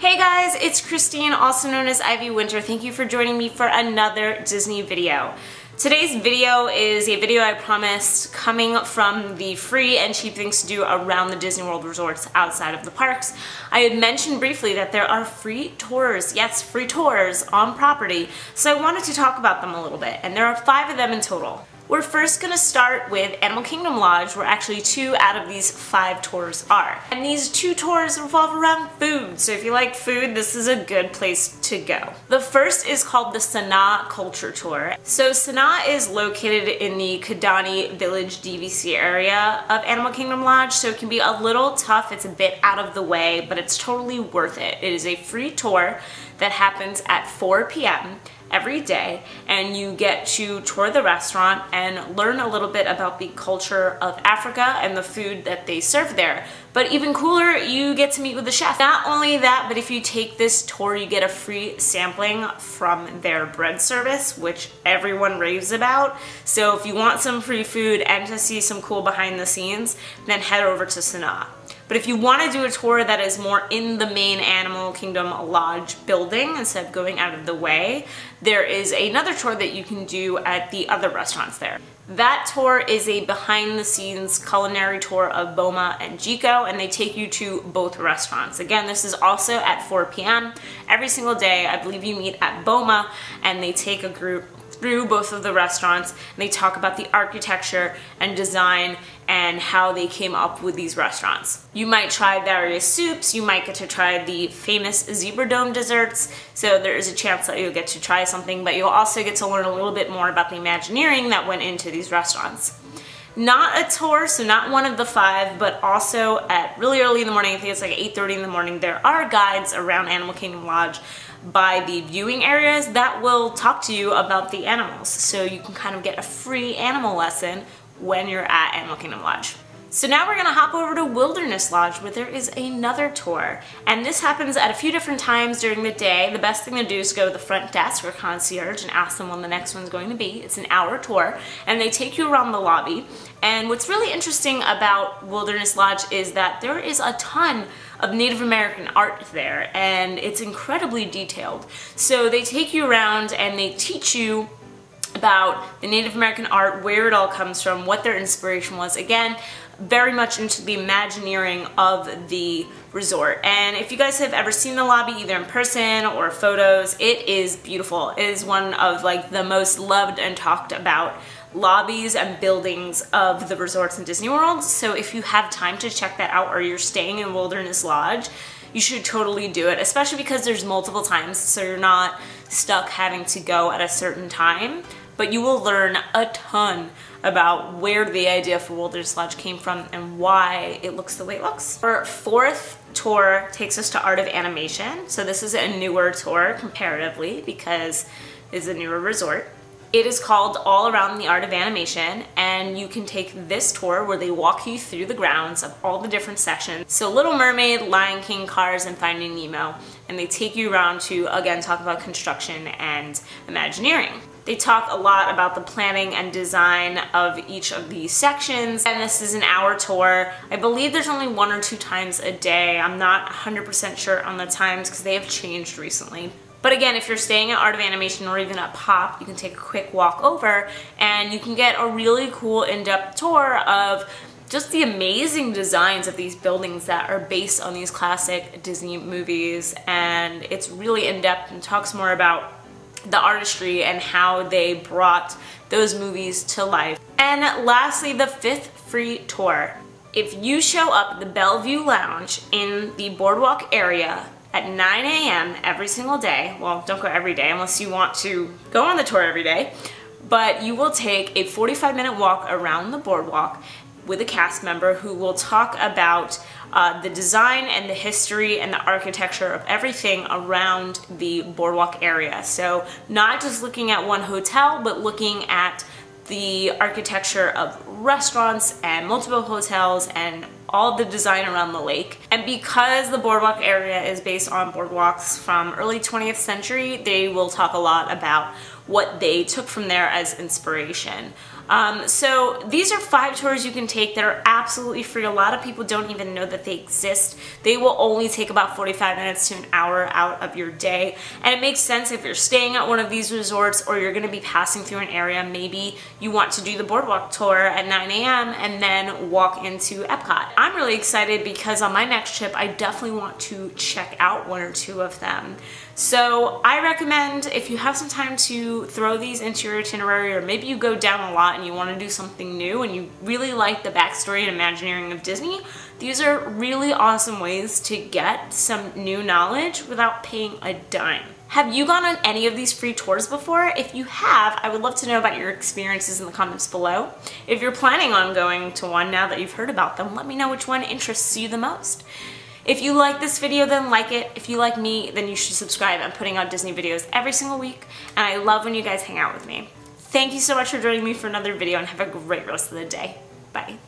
Hey guys, it's Christine, also known as Ivy Winter. Thank you for joining me for another Disney video. Today's video is a video I promised coming from the free and cheap things to do around the Disney World resorts outside of the parks. I had mentioned briefly that there are free tours, yes, free tours on property, so I wanted to talk about them a little bit, and there are 5 of them in total. We're first going to start with Animal Kingdom Lodge, where actually 2 out of these 5 tours are. And these 2 tours revolve around food, so if you like food, this is a good place to go. The first is called the Sanaa Culture Tour. So Sanaa is located in the Kidani Village DVC area of Animal Kingdom Lodge, so it can be a little tough, it's a bit out of the way, but it's totally worth it. It is a free tour that happens at 4 p.m. every day, and you get to tour the restaurant and learn a little bit about the culture of Africa and the food that they serve there. But even cooler, you get to meet with the chef. Not only that, but if you take this tour, you get a free sampling from their bread service, which everyone raves about. So if you want some free food and to see some cool behind the scenes, then head over to Sanaa. But if you want to do a tour that is more in the main Animal Kingdom Lodge building instead of going out of the way, there is another tour that you can do at the other restaurants there. That tour is a behind-the-scenes culinary tour of Boma and Jiko, and they take you to both restaurants. Again, this is also at 4 p.m. every single day. I believe you meet at Boma, and they take a group through both of the restaurants, and they talk about the architecture and design and how they came up with these restaurants. You might try various soups, you might get to try the famous Zebra Dome desserts, so there is a chance that you'll get to try something, but you'll also get to learn a little bit more about the imagineering that went into these restaurants. Not a tour, so not one of the 5, but also at really early in the morning, I think it's like 8:30 in the morning, there are guides around Animal Kingdom Lodge by the viewing areas that will talk to you about the animals. So you can kind of get a free animal lesson when you're at Animal Kingdom Lodge. So now we're gonna hop over to Wilderness Lodge, where there is another tour. And this happens at a few different times during the day. The best thing to do is go to the front desk or concierge and ask them when the next one's going to be. It's an hour tour, and they take you around the lobby. And what's really interesting about Wilderness Lodge is that there is a ton of Native American art there, and it's incredibly detailed. So they take you around and they teach you about the Native American art, where it all comes from, what their inspiration was. Again, very much into the imagineering of the resort. And if you guys have ever seen the lobby either in person or photos, it is beautiful. It is one of like the most loved and talked about lobbies and buildings of the resorts in Disney World. So if you have time to check that out, or you're staying in Wilderness Lodge, you should totally do it, especially because there's multiple times, so you're not stuck having to go at a certain time. But you will learn a ton about where the idea for Wilderness Lodge came from and why it looks the way it looks. Our 4th tour takes us to Art of Animation. So this is a newer tour comparatively because it's a newer resort. It is called All Around the Art of Animation, and you can take this tour where they walk you through the grounds of all the different sections. So Little Mermaid, Lion King, Cars, and Finding Nemo, and they take you around to, again, talk about construction and Imagineering. They talk a lot about the planning and design of each of these sections, and this is an hour tour. I believe there's only 1 or 2 times a day. I'm not 100% sure on the times because they have changed recently. But again, if you're staying at Art of Animation or even at Pop, you can take a quick walk over and you can get a really cool in-depth tour of just the amazing designs of these buildings that are based on these classic Disney movies. And it's really in-depth and talks more about the artistry and how they brought those movies to life. And lastly, the 5th free tour. If you show up at the Bellevue Lounge in the Boardwalk area at 9 a.m. every single day, well, don't go every day unless you want to go on the tour every day, but you will take a 45-minute walk around the boardwalk with a cast member who will talk about the design and the history and the architecture of everything around the boardwalk area. So not just looking at one hotel, but looking at the architecture of restaurants and multiple hotels and all the design around the lake. And because the boardwalk area is based on boardwalks from early 20th century, they will talk a lot about what they took from there as inspiration. So these are 5 tours you can take that are absolutely free. A lot of people don't even know that they exist. They will only take about 45 minutes to an hour out of your day. And it makes sense if you're staying at one of these resorts or you're going to be passing through an area. Maybe you want to do the boardwalk tour at 9 a.m. and then walk into Epcot. I'm really excited because on my next trip, I definitely want to check out 1 or 2 of them. So I recommend, if you have some time, to throw these into your itinerary, or maybe you go down a lot and you want to do something new and you really like the backstory and Imagineering of Disney. These are really awesome ways to get some new knowledge without paying a dime. Have you gone on any of these free tours before? If you have, I would love to know about your experiences in the comments below. If you're planning on going to one now that you've heard about them, let me know which one interests you the most. If you like this video, then like it. If you like me, then you should subscribe. I'm putting out Disney videos every single week, and I love when you guys hang out with me. Thank you so much for joining me for another video, and have a great rest of the day. Bye.